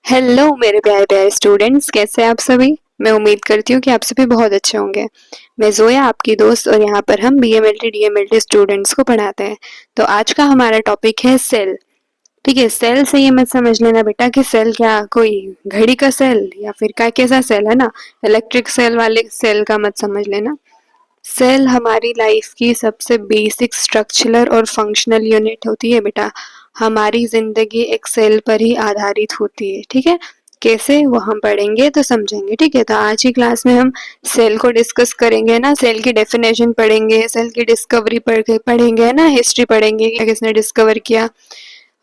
Hello मेरे प्यारे प्यारे स्टूडेंट्स, कैसे हैं आप सभी। मैं उम्मीद करती हूँ कि आप सभी बहुत अच्छे होंगे। मैं जोया आपकी दोस्त और यहाँ पर हम बीएमएलटी डीएमएलटी स्टूडेंट्स को पढ़ाते हैं। तो आज का हमारा टॉपिक है सेल। ठीक है, सेल से ये मत समझ लेना बेटा कि सेल क्या कोई घड़ी का सेल या फिर क्या कैसा सेल है ना, इलेक्ट्रिक सेल वाले सेल का मत समझ लेना। सेल हमारी लाइफ की सबसे बेसिक स्ट्रक्चरल और फंक्शनल यूनिट होती है बेटा। हमारी जिंदगी एक सेल पर ही आधारित होती है। ठीक है, कैसे वो हम पढ़ेंगे तो समझेंगे। ठीक है, तो आज की क्लास में हम सेल को डिस्कस करेंगे ना, सेल की डेफिनेशन पढ़ेंगे, सेल की डिस्कवरी पढ़ेंगे ना, हिस्ट्री पढ़ेंगे कि किसने डिस्कवर किया।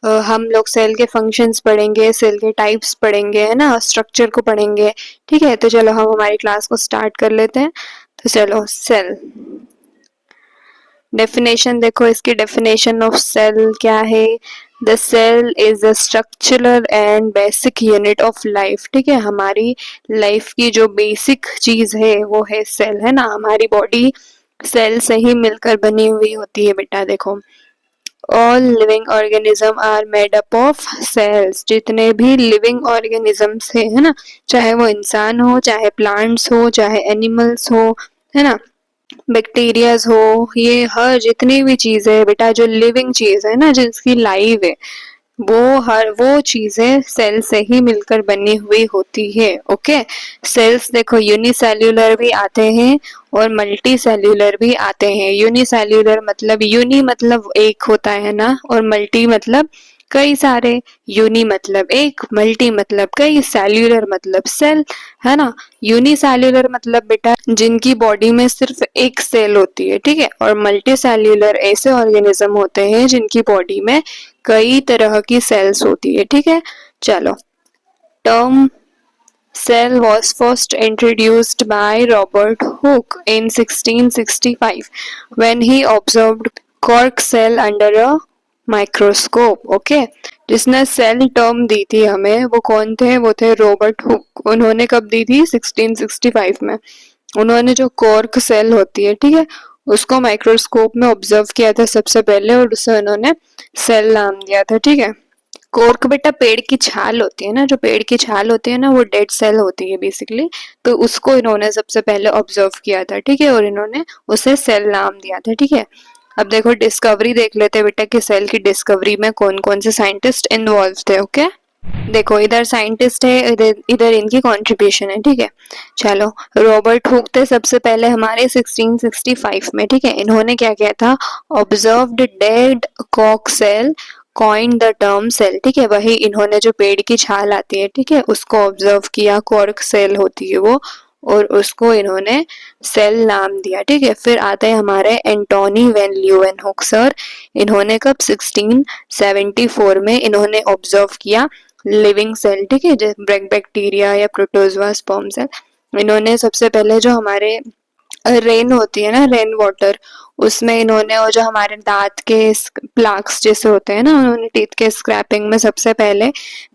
हम लोग सेल के फंक्शंस पढ़ेंगे, सेल के टाइप्स पढ़ेंगे, है ना, स्ट्रक्चर को पढ़ेंगे। ठीक है, तो चलो हम हमारी क्लास को स्टार्ट कर लेते हैं। तो चलो, सेल डेफिनेशन देखो, इसकी डेफिनेशन ऑफ सेल क्या है। The cell is a structural and basic unit of life. ठीक है, हमारी लाइफ की जो बेसिक चीज है वो है सेल, है ना। हमारी बॉडी सेल से ही मिलकर बनी हुई होती है बेटा। देखो, all living organism are made up of cells. जितने भी लिविंग ऑर्गेनिजम्स है ना, चाहे वो इंसान हो, चाहे प्लांट्स हो, चाहे एनिमल्स हो, है ना, बैक्टीरियाज हो, ये हर जितनी भी चीज है बेटा, जो लिविंग चीज है ना, जिसकी लाइफ है, वो हर वो चीजें सेल से ही मिलकर बनी हुई होती है। ओके, सेल्स देखो यूनिसेल्यूलर भी आते हैं और मल्टी सेल्यूलर भी आते हैं। यूनिसेल्यूलर मतलब यूनि मतलब एक होता है ना, और मल्टी मतलब कई सारे। यूनि मतलब एक, मल्टी मतलब कई, सेल्यूलर मतलब सेल, है ना। यूनिसेल्यूलर मतलब बेटा जिनकी बॉडी में सिर्फ एक सेल होती है। ठीक है, और मल्टी सेल्यूलर ऐसे ऑर्गेनिज्म होते हैं जिनकी बॉडी में कई तरह की सेल्स होती है। ठीक है, चलो, term cell was first introduced by Robert Hooke in 1665 when he observed cork cell under a microscope. Okay, जिसने सेल टर्म दी थी हमें वो कौन थे, वो थे रॉबर्ट हुक। उन्होंने कब दी थी, 1665 में। उन्होंने जो कॉर्क सेल होती है, ठीक है, उसको माइक्रोस्कोप में ऑब्जर्व किया था सबसे पहले और उसे उन्होंने सेल नाम दिया था। ठीक है, कोर्क बेटा पेड़ की छाल होती है ना, जो पेड़ की छाल होती है ना, वो डेड सेल होती है बेसिकली। तो उसको इन्होंने सबसे पहले ऑब्जर्व किया था। ठीक है, और इन्होंने उसे सेल नाम दिया था। ठीक है, अब देखो डिस्कवरी देख लेते हैं बेटा कि सेल की डिस्कवरी में कौन कौन से साइंटिस्ट इन्वॉल्व थे। ओके, देखो इधर साइंटिस्ट है, इधर इधर इनकी कंट्रीब्यूशन है। ठीक है, चलो, रॉबर्ट हुक थे सबसे पहले हमारे 1665 में। ठीक है, इन्होंने क्या किया था, ऑब्जर्व्ड डेड कॉक cell, coined the term cell. ठीक है, वही इन्होंने जो पेड़ की छाल आती है, ठीक है, उसको ऑब्जर्व किया, कॉर्क सेल होती है वो, और उसको इन्होंने सेल नाम दिया। ठीक है, फिर आते हैं हमारे एंटोनी वैन ल्यूवेनहुक सर। इन्होंने कब, 1674 में इन्होंने ऑब्जर्व किया लिविंग सेल। ठीक है, जैसे बैक्टीरिया या प्रोटोजवा, स्पर्म सेल। इन्होंने सबसे पहले जो हमारे रेन होती है ना, रेन वाटर, उसमें इन्होंने वो जो हमारे दांत के प्लाक्स जैसे होते हैं ना, उन्होंने टीथ के स्क्रैपिंग में सबसे पहले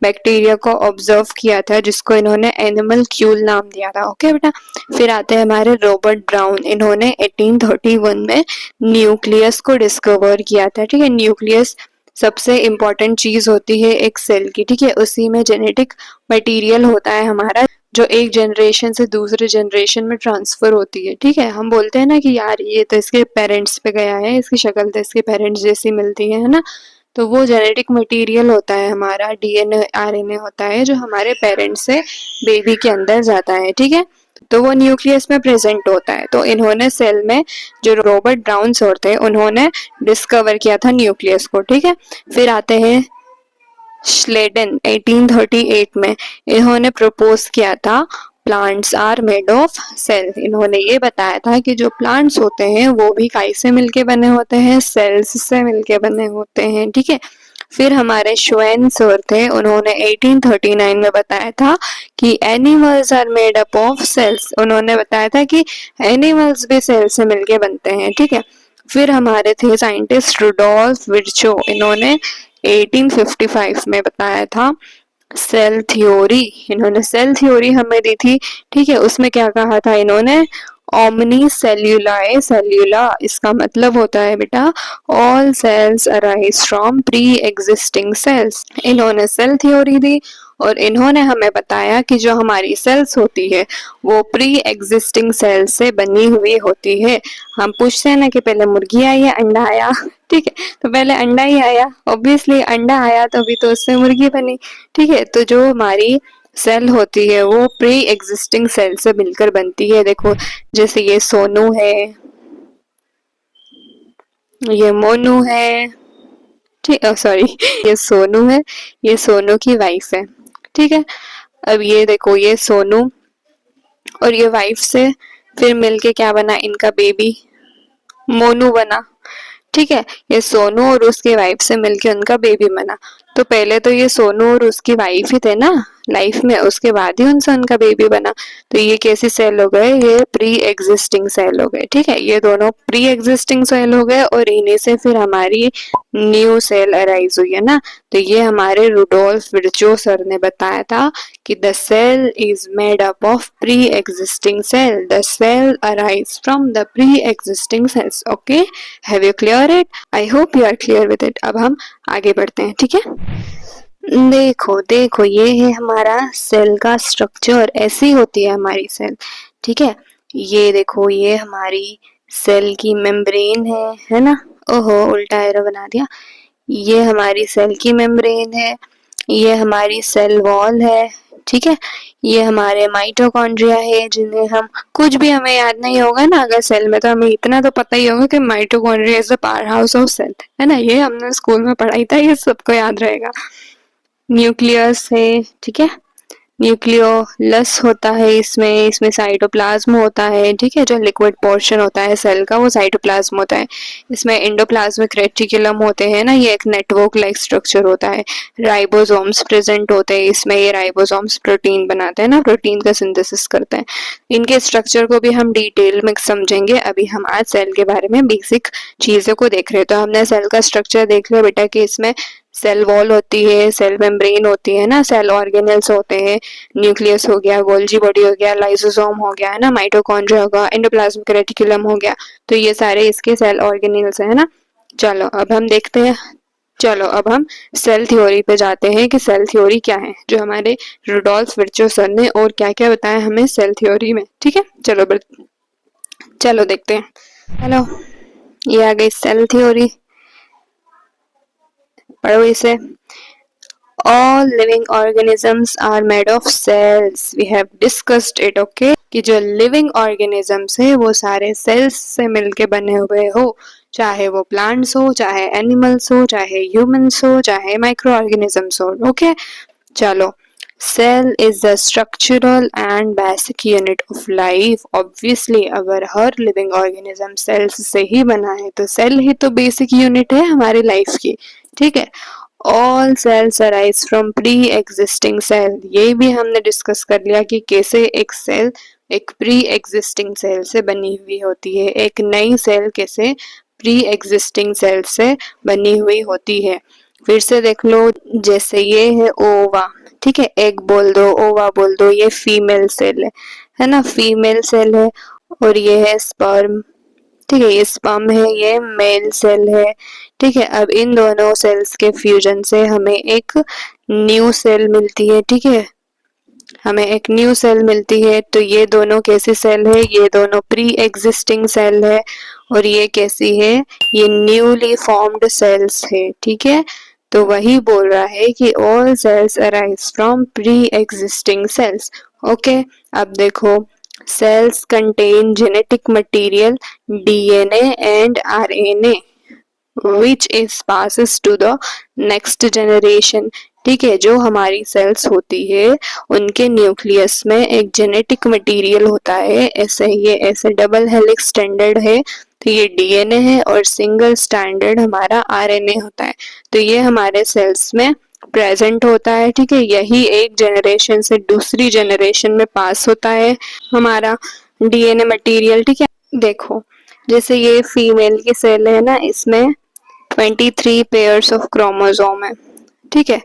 बैक्टीरिया को ऑब्जर्व किया था, जिसको इन्होंने एनिमल क्यूल नाम दिया था। ओके बेटा, फिर आते हैं हमारे रॉबर्ट ब्राउन। इन्होंने 1831 में न्यूक्लियस को डिस्कवर किया था। ठीक है, न्यूक्लियस सबसे इम्पोर्टेंट चीज होती है एक सेल की। ठीक है, उसी में जेनेटिक मटेरियल होता है हमारा, जो एक जनरेशन से दूसरे जनरेशन में ट्रांसफर होती है। ठीक है, हम बोलते हैं ना कि यार ये तो इसके पेरेंट्स पे गया है, इसकी शक्ल तो इसके पेरेंट्स जैसी मिलती है ना। तो वो जेनेटिक मटेरियल होता है हमारा, डीएनए आरएनए होता है, जो हमारे पेरेंट्स से बेबी के अंदर जाता है। ठीक है, तो वो न्यूक्लियस में प्रेजेंट होता है। तो इन्होंने सेल में, जो रॉबर्ट ब्राउन सर थे, उन्होंने डिस्कवर किया था न्यूक्लियस को। ठीक है, फिर आते हैं श्लेडन 1838 में। इन्होंने प्रपोज किया था plants are made of cell. इन्होंने ये बताया था कि जो प्लांट्स होते हैं वो भी काई से मिलके बने होते हैं, सेल्स से मिलके बने होते हैं। ठीक है, फिर हमारे श्वेन सर थे, उन्होंने 1839 में बताया था कि animals are made up of cells. उन्होंने बताया था कि एनिमल्स भी सेल से मिलके बनते हैं। ठीक है, फिर हमारे थे साइंटिस्ट रुडोल्फ विर्चो। इन्होंने 1855 में बताया था सेल थ्योरी। इन्होंने सेल थ्योरी हमें दी थी। ठीक है, उसमें क्या कहा था इन्होंने, ओमनी सेल्यूलाe सेल्यूला, इसका मतलब होता है बेटा all cells arise from pre existing cells. इन्होंने सेल थ्योरी दी और इन्होंने हमें बताया कि जो हमारी सेल्स होती है वो प्री एग्जिस्टिंग सेल्स से बनी हुई होती है। हम पूछते हैं ना कि पहले मुर्गी आई या अंडा आया, ठीक है, तो पहले अंडा ही आया, ऑब्वियसली अंडा आया तभी तो उससे मुर्गी बनी, ठीक है। तो जो हमारी सेल होती है वो प्री एग्जिस्टिंग सेल से मिलकर बनती है। देखो जैसे ये सोनू है, ये मोनू है, ठीक, सॉरी ये सोनू है, ये सोनू की वाइफ है, ठीक है। अब ये देखो ये सोनू और ये वाइफ से फिर मिलके क्या बना, इनका बेबी मोनू बना, ठीक है। ये सोनू और उसके वाइफ से मिलके उनका बेबी बना। तो पहले तो ये सोनू और उसकी वाइफ ही थे ना लाइफ में, उसके बाद ही उनसे उनका बेबी बना। तो ये कैसी सेल हो गए, ये प्री एग्जिस्टिंग सेल हो गए, ठीक है। ये दोनों प्री एग्जिस्टिंग सेल हो गए और इन्हीं से फिर हमारी न्यू सेल अराइज हुई है ना। तो ये हमारे रुडोल्फ विर्चो सर ने बताया था कि the cell is made up of pre existing cell, the cell arise from the pre existing cells. Okay, have you clear it? I hope you are clear with it. अब हम आगे बढ़ते हैं, ठीक है। देखो देखो ये है हमारा सेल का स्ट्रक्चर, ऐसी होती है हमारी सेल, ठीक है। ये देखो ये हमारी सेल की मेम्ब्रेन है ना। ओहो उल्टा एरो बना दिया। ये हमारी सेल की मेम्ब्रेन है, ये हमारी सेल वॉल है, ठीक है। ये हमारे माइटोकॉन्ड्रिया है जिन्हें हम, कुछ भी हमें याद नहीं होगा ना अगर सेल में, तो हमें इतना तो पता ही होगा कि mitochondria is the powerhouse of cell, है ना, ये हमने स्कूल में पढ़ाई था, ये सबको याद रहेगा। न्यूक्लियस है, ठीक है, न्यूक्लियोलस होता है इसमें, इसमें साइटोप्लाज्म होता है, ठीक है, जो लिक्विड पोर्शन होता है सेल का वो साइटोप्लाज्म होता है। इसमें एंडोप्लाज्मिक रेटिकुलम होते हैं ना, ये एक नेटवर्क लाइक स्ट्रक्चर होता है। राइबोसोम्स प्रेजेंट होते हैं इसमें, ये राइबोसोम्स प्रोटीन बनाते हैं ना, प्रोटीन का सिंथेसिस करते हैं। इनके स्ट्रक्चर को भी हम डिटेल में समझेंगे, अभी हम आज सेल के बारे में बेसिक चीजों को देख रहे हैं। तो हमने सेल का स्ट्रक्चर देख लिया बेटा कि इसमें सेल वॉल होती है, सेल मेम्ब्रेन होती है ना, सेल ऑर्गेनेल्स होते हैं, न्यूक्लियस हो गया, गोल्जी बॉडी हो गया, लाइसोसोम हो गया है ना, माइटोकॉन्ड्रिया होगा, एंडोप्लाज्मिक रेटिकुलम हो गया। तो ये सारे इसके सेल ऑर्गेनेल्स है ना। चलो अब हम देखते हैं, चलो अब हम सेल थ्योरी पे जाते हैं कि सेल थ्योरी क्या है, जो हमारे रुडोल्फ विर्चो सर ने और क्या क्या बताया हमें सेल थ्योरी में, ठीक है। चलो देखते हैं। हेलो, ये आ गई सेल थ्योरी, पढ़ो इसे। All living organisms are made of cells. We have discussed it, okay? कि जो living organisms है वो सारे cells से मिलके बने हुए हो, चाहे वो plants हो, चाहे animals हो, चाहे humans हो, चाहे microorganisms हो, okay? चलो, cell is the structural and basic unit of life. Obviously अगर हर living organism cells से ही बना है तो cell ही तो basic unit है हमारी life की, ठीक है। All cells arise from pre existing cell, ये भी हमने डिस्कस कर लिया कि कैसे एक सेल एक प्री एग्जिस्टिंग सेल से बनी हुई होती है, एक नई सेल कैसे प्री एग्जिस्टिंग सेल से बनी हुई होती है। फिर से देख लो, जैसे ये है ओवा, ठीक है, एग बोल दो, ओवा बोल दो, ये फीमेल सेल है ना, फीमेल सेल है। और ये है स्पर्म, ठीक है, ये स्पर्म है, ये मेल सेल है, ठीक है। अब इन दोनों सेल्स के फ्यूजन से हमें एक न्यू सेल मिलती है, ठीक है, हमें एक न्यू सेल मिलती है। तो ये दोनों कैसी सेल है, ये दोनों प्री एग्जिस्टिंग सेल है और ये कैसी है, ये न्यूली फॉर्म्ड सेल्स है, ठीक है। तो वही बोल रहा है कि all cells arise from pre existing cells, okay. अब देखो, cells contain genetic material DNA and RNA which is passes to the next generation, ठीक है। जो हमारी सेल्स होती है उनके न्यूक्लियस में एक जेनेटिक मटेरियल होता है, ऐसे ये ऐसे डबल हेलिक्स स्टैंडर्ड है, तो ये डीएनए है और सिंगल स्टैंडर्ड हमारा आरएनए होता है। तो ये हमारे सेल्स में प्रेजेंट होता है, ठीक है। यही एक जनरेशन से दूसरी जनरेशन में पास होता है हमारा डीएनए मटेरियल, ठीक है। देखो जैसे ये फीमेल की सेल है ना, इसमें 23 पेयर्स ऑफ क्रोमोसोम है, ठीक है।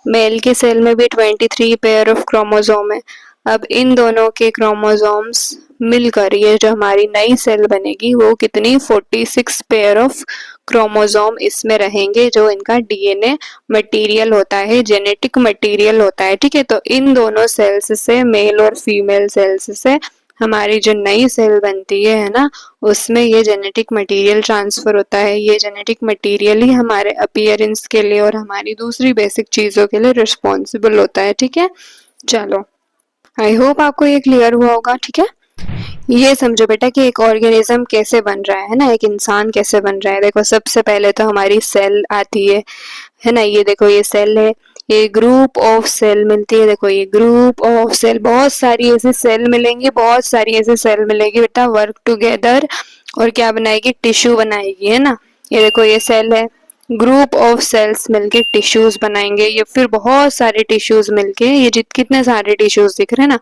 मेल की सेल में भी 23 पेयर ऑफ क्रोमोसोम है। अब इन दोनों के क्रोमोसोम्स मिलकर ये जो हमारी नई सेल बनेगी वो कितनी 46 पेयर ऑफ क्रोमोसोम इसमें रहेंगे, जो इनका डीएनए मटेरियल होता है, जेनेटिक मटेरियल होता है। ठीक है, तो इन दोनों सेल्स से, मेल और फीमेल सेल्स से हमारी जो नई सेल बनती है ना, उसमें ये जेनेटिक मटेरियल ट्रांसफर होता है। ये जेनेटिक मटेरियल ही हमारे अपीयरेंस के लिए और हमारी दूसरी बेसिक चीजों के लिए रिस्पॉन्सिबल होता है। ठीक है, चलो आई होप आपको ये क्लियर हुआ होगा। ठीक है, ये समझो बेटा कि एक ऑर्गेनिज्म कैसे बन रहा है ना, एक इंसान कैसे बन रहा है। देखो सबसे पहले तो हमारी सेल आती है ना, ये देखो ये सेल है, ये ग्रुप ऑफ सेल मिलती है। देखो ये ग्रुप ऑफ सेल, बहुत सारी ऐसी सेल मिलेंगी, बहुत सारी ऐसी सेल मिलेगी बेटा, वर्क टुगेदर और क्या बनाएगी, टिश्यू बनाएगी, है ना। ये देखो ये सेल है, ग्रुप ऑफ सेल्स मिलके टिश्यूज बनाएंगे। ये फिर बहुत सारे टिश्यूज मिलके, ये कितने सारे टिश्यूज दिख रहे हैं ना,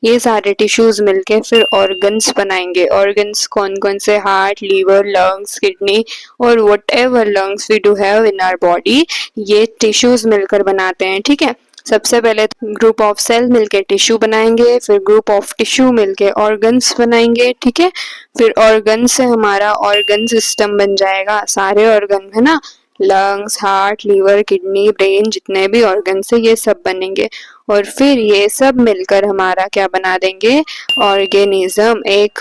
ये सारे टिश्यूज मिलके फिर ऑर्गन्स बनाएंगे। ऑर्गन्स कौन कौन से, हार्ट, लीवर, लंग्स, किडनी और whatever lungs we do have in our body, ये टिश्यूज मिलकर बनाते हैं। ठीक है, सबसे पहले ग्रुप ऑफ सेल मिलके टिश्यू बनाएंगे, फिर ग्रुप ऑफ टिश्यू मिलके ऑर्गन्स बनाएंगे। ठीक है, फिर ऑर्गन से हमारा ऑर्गन सिस्टम बन जाएगा, सारे ऑर्गन है ना, lungs, heart, liver, kidney, brain, जितने भी ऑर्गन है ये सब बनेंगे। और फिर ये सब मिलकर हमारा क्या बना देंगे, ऑर्गेनिज्म, एक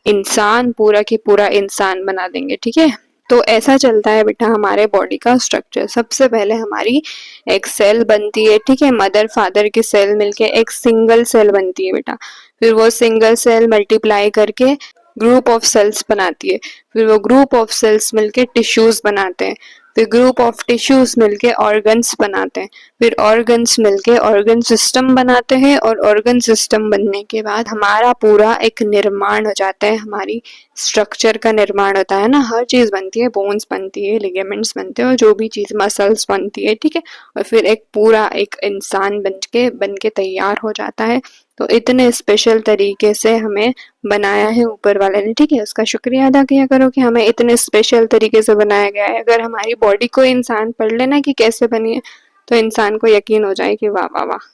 इंसान, पूरा की पूरा इंसान बना देंगे। ठीक है, तो ऐसा चलता है बेटा हमारे बॉडी का स्ट्रक्चर। सबसे पहले हमारी एक सेल बनती है। ठीक है, मदर फादर की सेल मिलके एक सिंगल सेल बनती है बेटा, फिर वो सिंगल सेल मल्टीप्लाई करके ग्रुप ऑफ सेल्स बनाती है, फिर वो ग्रुप ऑफ सेल्स मिलके टिश्यूज बनाते हैं, फिर ग्रुप ऑफ टिश्यूज मिलके ऑर्गन्स बनाते हैं, फिर ऑर्गन्स मिलके ऑर्गन सिस्टम बनाते हैं, और ऑर्गन सिस्टम बनने के बाद हमारा पूरा एक निर्माण हो जाता है, हमारी स्ट्रक्चर का निर्माण होता है ना, हर चीज बनती है, बोन्स बनती है, लिगामेंट्स बनते हैं और जो भी चीज, मसल्स बनती है। ठीक है, और फिर एक पूरा एक इंसान बन के तैयार हो जाता है। तो इतने स्पेशल तरीके से हमें बनाया है ऊपर वाले ने। ठीक है, उसका शुक्रिया अदा किया करो कि हमें इतने स्पेशल तरीके से बनाया गया है। अगर हमारी बॉडी को इंसान पढ़ लेना कि कैसे बनी है, तो इंसान को यकीन हो जाए कि वाह वाह वाह।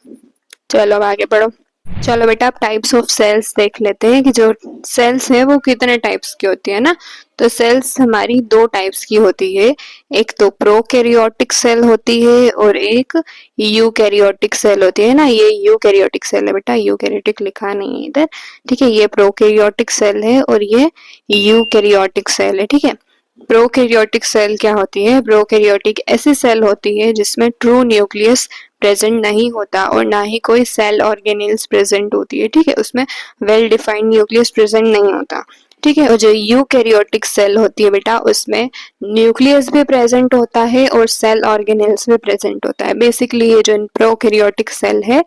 चलो अब आगे बढ़ो। चलो बेटा अब टाइप्स ऑफ सेल्स देख लेते हैं कि जो सेल्स है वो कितने टाइप्स की होती है ना। तो सेल्स हमारी दो टाइप्स की होती है, एक तो प्रोकैरियोटिक सेल होती है और एक यूकैरियोटिक सेल होती है ना। ये यूकैरियोटिक सेल है बेटा, यूकैरियोटिक लिखा नहीं है इधर। ठीक है, ये प्रोकैरियोटिक सेल है और ये यूकैरियोटिक सेल है। ठीक है, प्रोकैरियोटिक सेल क्या होती है, प्रोकैरियोटिक ऐसी सेल होती है जिसमें ट्रू न्यूक्लियस प्रेजेंट नहीं होता और ना ही कोई सेल ऑर्गेनेल्स प्रेजेंट होती है। ठीक है, उसमें वेल डिफाइंड न्यूक्लियस प्रेजेंट नहीं होता। ठीक है, और जो यूकैरियोटिक सेल होती है बेटा, उसमें न्यूक्लियस भी प्रेजेंट होता है और सेल ऑर्गेनेल्स भी प्रेजेंट होता है। बेसिकली ये जो प्रोकैरियोटिक सेल है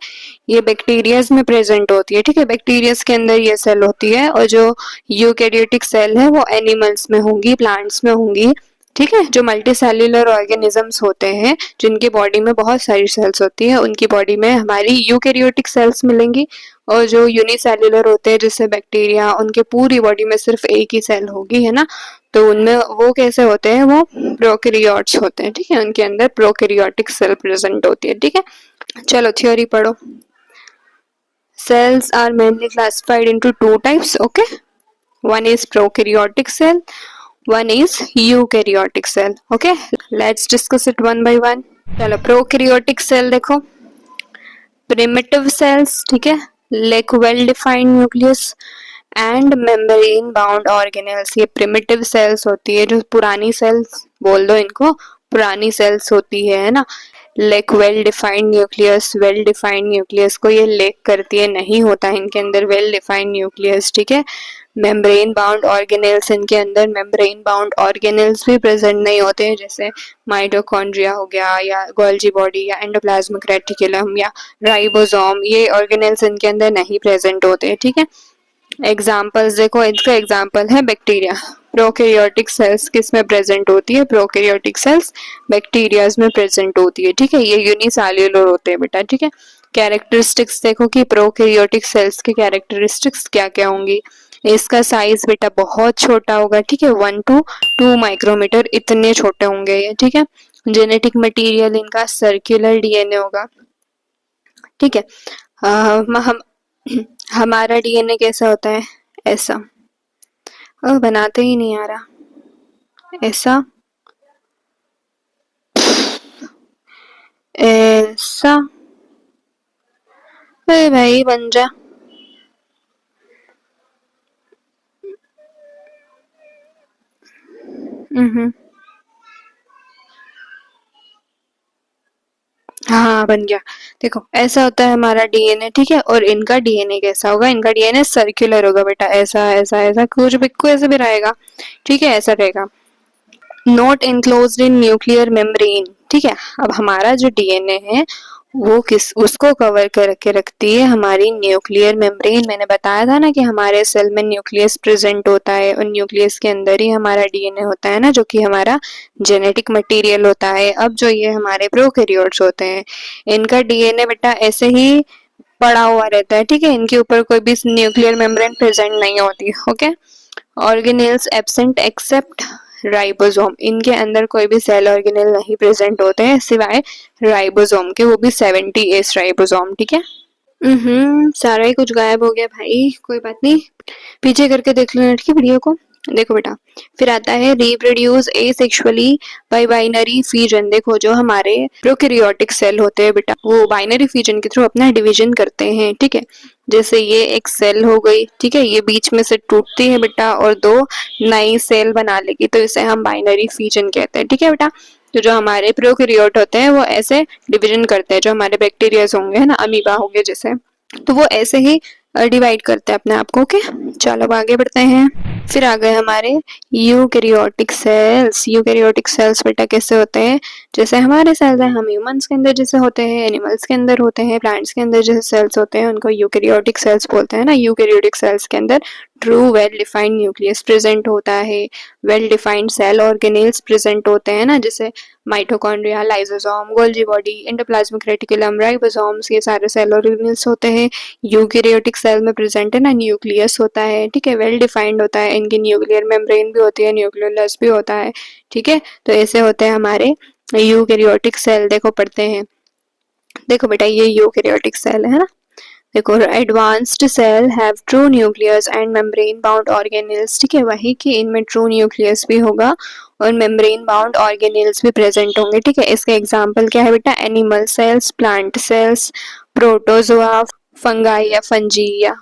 ये बैक्टीरियाज में प्रेजेंट होती है। ठीक है, बैक्टीरियाज के अंदर ये सेल होती है, और जो यूकैरियोटिक सेल है वो एनिमल्स में होंगी, प्लांट्स में होंगी। ठीक है, जो मल्टी सेल्यूलर ऑर्गेनिजम्स होते हैं जिनकी बॉडी में बहुत सारी सेल्स होती है, उनकी बॉडी में हमारी यूकैरियोटिक सेल्स मिलेंगी। और जो यूनिसेल्यूलर होते हैं जैसे बैक्टीरिया, उनके पूरी बॉडी में सिर्फ एक ही सेल होगी, है ना। तो उनमें वो कैसे होते हैं, वो प्रोकैरियोट्स होते हैं। ठीक है, उनके अंदर प्रोकैरियोटिक सेल प्रेजेंट होती है। ठीक है, चलो थ्योरी पढ़ो। Cells are mainly classified into two types. Okay, one is prokaryotic cell, one is eukaryotic cell. Okay, let's discuss it one by one. चलो प्रोकैरियोटिक सेल देखो, प्रिमिटिव सेल्स, ठीक है, lake well defined nucleus and membrane bound organelles. ये primitive sales होती है, जो पुरानी sales बोल दो इनको, पुरानी सेल्स होती है ना। Lake well defined nucleus, well defined nucleus को ये लेक करती है, नहीं होता इनके अंदर वेल डिफाइंड न्यूक्लियस। ठीक है, मेम्ब्रेन बाउंड ऑर्गेनेल्स, इनके अंदर मेम्ब्रेन बाउंड ऑर्गेनेल्स भी प्रेजेंट नहीं होते हैं, जैसे माइटोकॉन्ड्रिया हो गया या गोल्जी बॉडी या एंडोप्लाज्मिक रेटिकुलम या राइबोसोम, ये ऑर्गेनेल्स इनके अंदर नहीं प्रेजेंट होते हैं। ठीक है, एग्जाम्पल्स देखो, इसका एग्जाम्पल है बैक्टीरिया। प्रोकैरियोटिक सेल्स किस में प्रेजेंट होती है, प्रोकैरियोटिक सेल्स बैक्टीरियाज में प्रेजेंट होती है। ठीक है, ये यूनिसेल्युलर होते हैं बेटा। ठीक है, कैरेक्टरिस्टिक्स देखो कि प्रोकैरियोटिक सेल्स के कैरेक्टरिस्टिक्स क्या क्या होंगी। इसका साइज बेटा बहुत छोटा होगा। ठीक है, 1 to 2 माइक्रोमीटर इतने छोटे होंगे ये। ठीक है, जेनेटिक मटेरियल इनका सर्कुलर डीएनए होगा। ठीक है, हम हमारा डीएनए कैसा होता है? ऐसा। बनाते ही नहीं आ रहा। ऐसा। ऐसा। अरे भाई बन जा। हम्म। हाँ बन गया। देखो ऐसा होता है हमारा डीएनए, ठीक है। और इनका डीएनए कैसा होगा? इनका डीएनए सर्कुलर होगा बेटा, ऐसा ऐसा ऐसा, कुछ बिक्कू ऐसे भी रहेगा, ठीक है, ऐसा रहेगा। Not enclosed in nuclear membrane, ठीक है। अब हमारा जो डीएनए है वो किस उसको कवर करके रखती है हमारी न्यूक्लियर मेम्ब्रेन। मैंने बताया था ना कि हमारे सेल में न्यूक्लियस प्रेजेंट होता है और न्यूक्लियस के अंदर ही हमारा डीएनए होता है ना, जो कि हमारा जेनेटिक मटेरियल होता है। अब जो ये हमारे प्रोकैरियोट्स होते हैं, इनका डीएनए बेटा ऐसे ही पड़ा हुआ रहता है, ठीक है। इनके ऊपर कोई भी न्यूक्लियर मेम्ब्रेन प्रेजेंट नहीं होती, okay. Organelles absent except ribosome, इनके अंदर कोई भी सेल ऑर्गेनेल नहीं प्रेजेंट होते हैं सिवाय राइबोसोम के, वो भी 70S राइबोसोम, ठीक है। सारा ही कुछ गायब हो गया भाई, कोई बात नहीं, पीछे करके देख लो नेट की वीडियो को। देखो बेटा, फिर आता है reproduce asexually bye binary fission. देखो जो हमारे प्रोकैरियोटिक सेल होते हैं बेटा, वो बाइनरी फिजन के थ्रू अपना डिवीजन करते हैं, ठीक है। जैसे ये एक सेल हो गई, ठीक है, ये बीच में से टूटती है बेटा और दो नई सेल बना लेगी, तो इसे हम बाइनरी फिजन कहते हैं, ठीक है बेटा। तो जो हमारे प्रोकैरियोट होते हैं वो ऐसे डिवीजन करते हैं, जो हमारे बैक्टीरियाज होंगे है ना, अमीबा हो गए जैसे, तो वो ऐसे ही डिवाइड करते हैं अपने आप को, ओके। चलो अब आगे बढ़ते हैं। फिर आ गए हमारे यूकैरियोटिक सेल्स। यूकैरियोटिक सेल्स बेटा कैसे होते हैं? जैसे हमारे सेल्स हैं, हम ह्यूमंस के अंदर जैसे होते हैं, एनिमल्स के अंदर होते हैं, प्लांट्स के अंदर जैसे सेल्स होते हैं, उनको यूकैरियोटिक सेल्स बोलते हैं ना। यूकैरियोटिक सेल्स के अंदर true well defined nucleus present होता है, well defined cell organelles present होते हैं ना, जैसे mitochondria, lysosome, Golgi body, endoplasmic reticulum, ribosomes, ये सारे सेल ऑर्गेनेल्स होते हैं। यूकैरियोटिक सेल में प्रेजेंट है ना, न्यूक्लियस होता है, ठीक है, वेल डिफाइंड होता है, इनकी न्यूक्लियर मेम्ब्रेन भी होती है, न्यूक्लियोलस भी होता है, ठीक है। तो ऐसे होते हैं हमारे यूकैरियोटिक सेल। देखो पढ़ते हैं, देखो बेटा ये यूकैरियोटिक सेल है ना। देखो advanced cell have true nucleus and membrane bound organelles, ठीक है, वही कि इनमें ट्रू न्यूक्लियस भी होगा और मेम्ब्रेन बाउंड ऑर्गेनेल्स भी प्रेजेंट होंगे, ठीक है। इसका एग्जांपल क्या है बेटा? Animal cells, plant cells, protozoa, fungi या फंजी या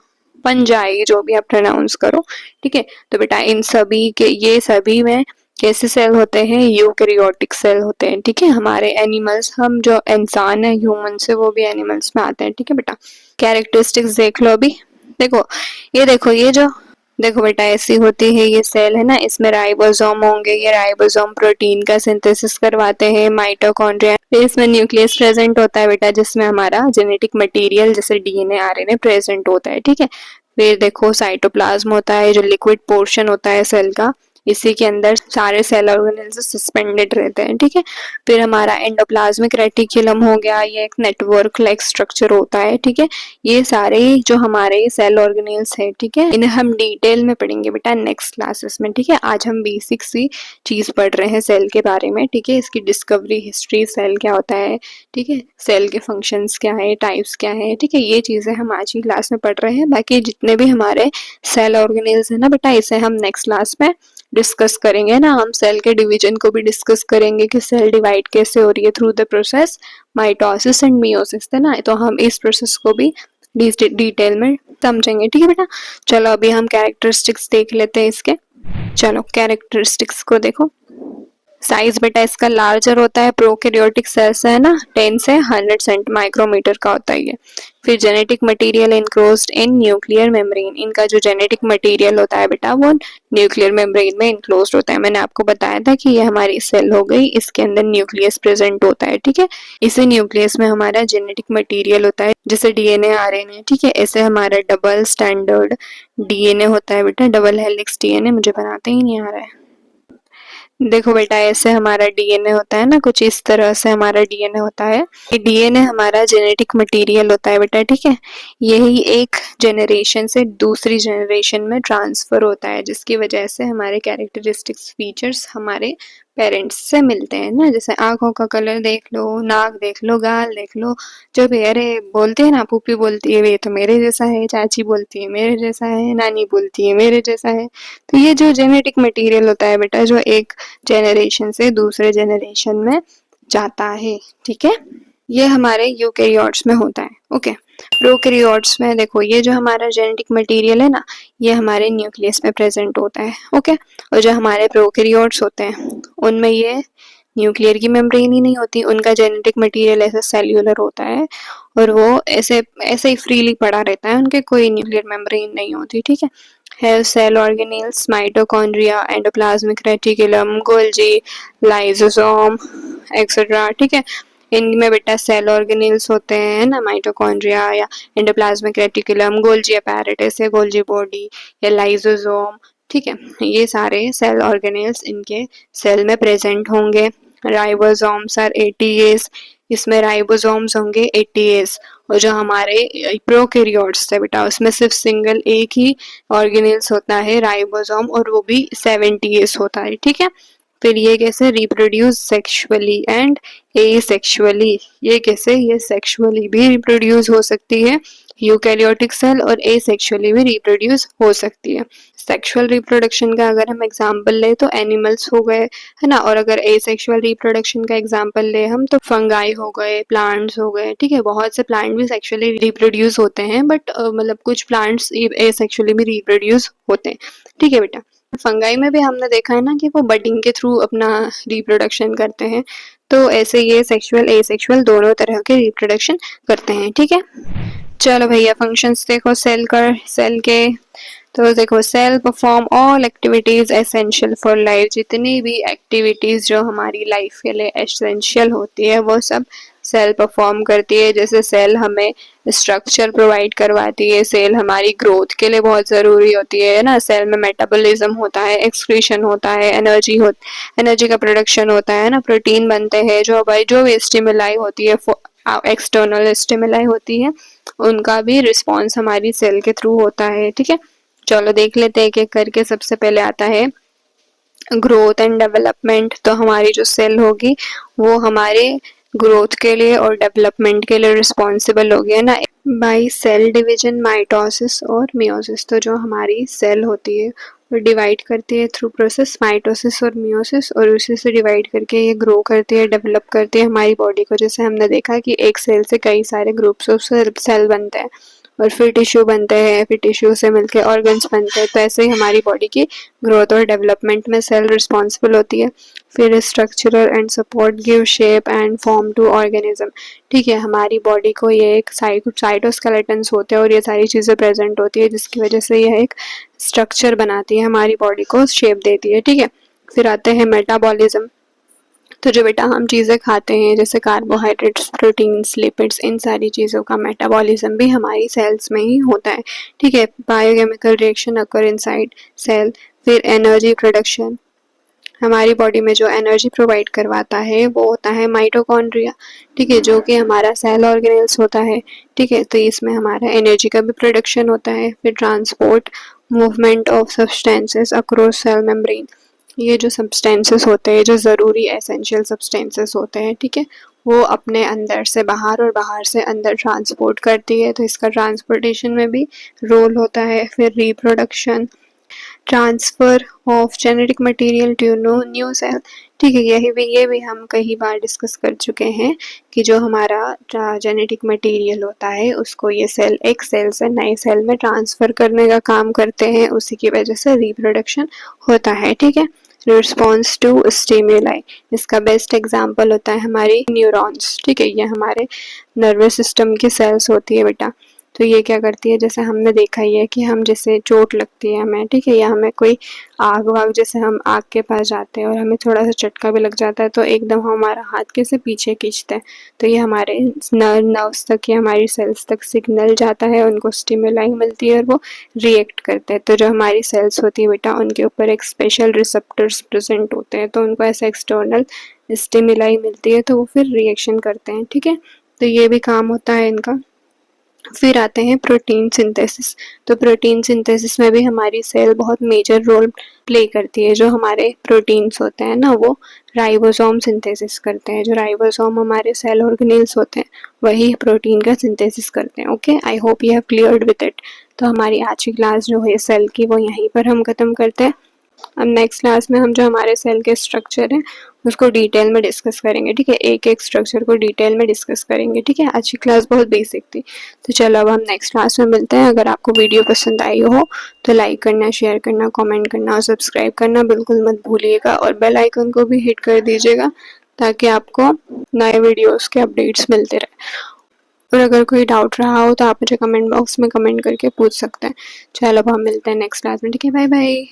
फंजाई, जो भी आप प्रोनाउंस करो, ठीक है। तो बेटा इन सभी के, ये सभी में कैसे सेल होते हैं? यूकैरियोटिक सेल होते हैं, ठीक है। हमारे एनिमल्स, हम जो इंसान है ह्यूमन से, वो भी एनिमल्स में आते हैं, ठीक है बेटा। कैरेक्टरिस्टिक्स देख लो अभी। देखो ये देखो, ये जो देखो बेटा ऐसी होती है ये सेल है ना, इसमें राइबोसोम होंगे, ये राइबोसोम प्रोटीन का सिंथेसिस करवाते हैं, माइटोकॉन्ड्रिया, फिर इसमें न्यूक्लियस प्रेजेंट होता है बेटा, जिसमें हमारा जेनेटिक मटेरियल जैसे डीएनए आरएनए प्रेजेंट होता है, ठीक है। फिर देखो साइटोप्लाज्म होता है, जो लिक्विड पोर्शन होता है सेल का, इसी के अंदर सारे सेल ऑर्गेनेल्स सस्पेंडेड रहते हैं, ठीक है। फिर हमारा एंडोप्लाज्मिक रेटिकुलम हो गया, ये एक नेटवर्क लाइक स्ट्रक्चर होता है, ठीक है। ये सारे जो हमारे सेल ऑर्गेनेल्स है, ठीक है, इन्हें हम डिटेल में पढ़ेंगे बेटा नेक्स्ट क्लासेस में, ठीक है। आज हम बेसिक सी चीज पढ़ रहे हैं सेल के बारे में, ठीक है, इसकी डिस्कवरी हिस्ट्री, सेल क्या होता है, ठीक है, सेल के फंक्शंस क्या है, टाइप्स क्या है, ठीक है, ये चीजें हम आज की क्लास में पढ़ रहे हैं। बाकी जितने भी हमारे सेल ऑर्गेनेल्स है ना बेटा, इसे हम नेक्स्ट क्लास में डिस्कस करेंगे ना। हम सेल के डिवीजन को भी डिस्कस करेंगे कि सेल डिवाइड कैसे हो रही है through the process mitosis and meiosis, है ना। तो हम इस प्रोसेस को भी डिटेल में समझेंगे, ठीक है बेटा। चलो अभी हम कैरेक्टरिस्टिक्स देख लेते हैं इसके। चलो कैरेक्टरिस्टिक्स को देखो। साइज बेटा इसका लार्जर होता है, प्रोकैरियोटिक सेल्स है ना 10 से 100 सेंट माइक्रोमीटर का होता है ये। फिर genetic material enclosed in nuclear membrane, इनका जो जेनेटिक मटेरियल होता है बेटा वो न्यूक्लियर मेम्ब्रेन में इनक्लोज्ड होता है। मैंने आपको बताया था कि ये हमारी सेल हो गई, इसके अंदर न्यूक्लियस प्रेजेंट होता है, ठीक है। इसी न्यूक्लियस में हमारा जेनेटिक मटेरियल होता है, जैसे डीएनए आरएनए, ठीक है। ऐसे हमारा डबल स्टैंडर्ड डीएनए होता है बेटा, डबल हेलिक्स डीएनए, मुझे बनाते ही नहीं आ रहा है। देखो बेटा ऐसे हमारा डीएनए होता है ना, कुछ इस तरह से हमारा डीएनए होता है। ये डीएनए हमारा जेनेटिक मटेरियल होता है बेटा, ठीक है। यही एक जनरेशन से दूसरी जनरेशन में ट्रांसफर होता है, जिसकी वजह से हमारे कैरेक्टरिस्टिक्स फीचर्स हमारे पेरेंट्स से मिलते हैं ना, जैसे आंखों का कलर देख लो, नाक देख लो, गाल देख लो, जो भी, अरे बोलते हैं ना, पुप्पी बोलती है ये तो मेरे जैसा है, चाची बोलती है मेरे जैसा है, नानी बोलती है मेरे जैसा है। तो ये जो जेनेटिक मटेरियल होता है बेटा, जो एक जेनरेशन से दूसरे जेनरेशन में जाता है, ठीक है, ये हमारे यूकेरियोट्स में होता है। ओके, प्रोकैरियोट्स में देखो, ये जो हमारा जेनेटिक मटेरियल है ना, ये हमारे न्यूक्लियस में प्रेजेंट होता है। ओके, और जो हमारे प्रोकैरियोट्स होते हैं उनमें ये न्यूक्लियर की मेम्ब्रेन ही नहीं होती, उनका जेनेटिक मटेरियल ऐसा सेल्यूलर होता है और वो ऐसे ऐसे ही फ्रीली पड़ा रहता है, उनके कोई न्यूक्लियर मेम्ब्रेन नहीं होती, ठीक है cell organelles, mitochondria, endoplasmic reticulum, Golgi, lysosome etcetera, ठीक है। इनमें बेटा सेल ऑर्गेनेल्स होते हैं ना, माइटोकॉन्ड्रिया या एंडोप्लाज्मिक रेटिकुलम, गोल्जी अपैरेटस या गोल्जी बॉडी या लाइसोसोम, ठीक है, ये सारे सेल ऑर्गेनेल्स इनके सेल में प्रेजेंट होंगे। राइबोसोम्स आर एटीएस, इसमें राइबोसोम्स होंगे एटीएस। और जो हमारे प्रोकैरियोट्स है बेटा, उसमें सिर्फ सिंगल एक ही ऑर्गेनेल्स होता है, राइबोसोम, और वो भी 70s होता है, ठीक है। फिर ये कैसे रिप्रोड्यूस सेक्सुअली एंड एसेक्सुअली, ये कैसे, ये सेक्सुअली भी रिप्रोड्यूस हो सकती है यूकैरियोटिक सेल, और एसेक्सुअली भी रिप्रोड्यूस हो सकती है। सेक्सुअल रिप्रोडक्शन का अगर हम एग्जांपल ले तो एनिमल्स हो गए, है ना, और अगर एसेक्सुअल रिप्रोडक्शन का एग्जांपल ले हम तो फंगाई हो गए, प्लांट्स हो गए, ठीक है। बहुत से प्लांट भी सेक्सुअली रिप्रोड्यूस होते हैं, बट मतलब कुछ प्लांट्स एसेक्सुअली भी रिप्रोड्यूस होते हैं, ठीक है बेटा। फंगाई में भी हमने देखा है ना कि वो बडिंग के थ्रू अपना रिप्रोडक्शन करते हैं, तो ऐसे ये सेक्सुअल एसेक्सुअल दोनों तरह के रिप्रोडक्शन करते हैं, ठीक है। चलो भैया, फंक्शंस देखो सेल के, तो देखो, cell perform all activities essential for life, जितनी भी एक्टिविटीज जो हमारी लाइफ के लिए एसेंशियल होती है वो सब सेल परफॉर्म करती है। जैसे सेल हमें स्ट्रक्चर प्रोवाइड करवाती है, सेल हमारी ग्रोथ के लिए बहुत ज़रूरी होती है ना, सेल में मेटाबॉलिज्म होता है, एक्सक्रीशन होता है, एनर्जी का प्रोडक्शन होता है ना, प्रोटीन बनते हैं, जो भाई जो भी स्टिमुलाई होती है, एक्सटर्नल स्टिमुलाई होती है, उनका भी रिस्पॉन्स हमारी सेल के थ्रू होता है, ठीक है। चलो देख लेते हैं एक एक करके। सबसे पहले आता है ग्रोथ एंड डेवलपमेंट। तो हमारी जो सेल होगी वो हमारे ग्रोथ के लिए और डेवलपमेंट के लिए रिस्पॉन्सिबल होगी, है ना, बाय सेल डिवीजन, माइटोसिस और मियोसिस। तो जो हमारी सेल होती है वो डिवाइड करती है थ्रू प्रोसेस माइटोसिस और मियोसिस, और उसी से डिवाइड करके ये ग्रो करती है, डेवलप करती है हमारी बॉडी को। जैसे हमने देखा कि एक सेल से कई सारे ग्रुप्स ऑफ सेल बनते हैं और फिर टिश्यू बनते हैं, फिर टिश्यू से मिलके ऑर्गन्स बनते हैं, तो ऐसे ही हमारी बॉडी की ग्रोथ और डेवलपमेंट में सेल रिस्पॉन्सिबल होती है। फिर structural and support give shape and form to organism, ठीक है। हमारी बॉडी को ये एक साइटोस्केलेटन्स होते हैं और ये सारी चीज़ें प्रेजेंट होती है, जिसकी वजह से यह एक स्ट्रक्चर बनाती है, हमारी बॉडी को शेप देती है, ठीक है। फिर आते हैं मेटाबॉलिज्म। तो जो बेटा हम चीज़ें खाते हैं जैसे कार्बोहाइड्रेट्स, प्रोटीन्स, लिपिड्स, इन सारी चीज़ों का मेटाबॉलिज्म भी हमारी सेल्स में ही होता है, ठीक है। Biochemical reaction occur inside cell. फिर एनर्जी प्रोडक्शन, हमारी बॉडी में जो एनर्जी प्रोवाइड करवाता है वो होता है माइटोकॉन्ड्रिया, ठीक है, जो कि हमारा सेल ऑर्गेनेल्स होता है, ठीक है। तो इसमें हमारा एनर्जी का भी प्रोडक्शन होता है। फिर transport movement of substances across cell membrane, ये जो सब्सटेंसेस होते हैं, जो ज़रूरी एसेंशियल सब्सटेंसेस होते हैं, ठीक है, वो अपने अंदर से बाहर और बाहर से अंदर ट्रांसपोर्ट करती है, तो इसका ट्रांसपोर्टेशन में भी रोल होता है। फिर reproduction, transfer of genetic material to new cell, ठीक है, ये भी हम कई बार डिस्कस कर चुके हैं कि जो हमारा जेनेटिक मटेरियल होता है उसको ये सेल एक सेल से नए सेल में ट्रांसफ़र करने का काम करते हैं, उसी की वजह से रिप्रोडक्शन होता है, ठीक है। रिस्पॉन्स टू स्टिमुलाई, इसका बेस्ट एग्जांपल होता है हमारी न्यूरॉन्स, ठीक है, ये हमारे नर्वस सिस्टम की सेल्स होती है बेटा। तो ये क्या करती है, जैसे हमने देखा ही है कि हम जैसे चोट लगती है हमें, ठीक है, या हमें कोई आग वाग, जैसे हम आग के पास जाते हैं और हमें थोड़ा सा झटका भी लग जाता है तो एकदम हमारा हाथ कैसे पीछे खींचते हैं, तो ये हमारे नर्व्स तक या हमारी सेल्स तक सिग्नल जाता है, उनको स्टिमुलाई मिलती है और वो रिएक्ट करते हैं। तो जो हमारी सेल्स होती है बेटा उनके ऊपर एक स्पेशल रिसेप्टर्स प्रेजेंट होते हैं, तो उनको ऐसे एक्सटर्नल स्टिमुलाई मिलती है तो वो फिर रिएक्शन करते हैं, ठीक है। तो ये भी काम होता है इनका। फिर आते हैं प्रोटीन सिंथेसिस। तो प्रोटीन सिंथेसिस में भी हमारी सेल बहुत मेजर रोल प्ले करती है। जो हमारे प्रोटीन्स होते हैं ना, वो राइबोसोम सिंथेसिस करते हैं। जो राइबोसोम हमारे सेल ऑर्गेनेल्स होते हैं, वही प्रोटीन का सिंथेसिस करते हैं। Okay, I hope you have cleared with it. तो हमारी आज की क्लास जो है सेल की, वो यहीं पर हम ख़त्म करते हैं। अब नेक्स्ट क्लास में हम जो हमारे सेल के स्ट्रक्चर हैं उसको डिटेल में डिस्कस करेंगे। ठीक है, एक एक स्ट्रक्चर को डिटेल में डिस्कस करेंगे। ठीक है, आज की क्लास बहुत बेसिक थी। तो चलो अब हम नेक्स्ट क्लास में मिलते हैं। अगर आपको वीडियो पसंद आई हो तो लाइक करना, शेयर करना, कमेंट करना और सब्सक्राइब करना बिल्कुल मत भूलिएगा, और बेल आइकन को भी हिट कर दीजिएगा ताकि आपको नए वीडियोस के अपडेट्स मिलते रहे। और अगर कोई डाउट रहा हो तो आप मुझे कमेंट बॉक्स में कमेंट करके पूछ सकते हैं। चलो अब हम मिलते हैं नेक्स्ट क्लास में। ठीक है, बाय बाय।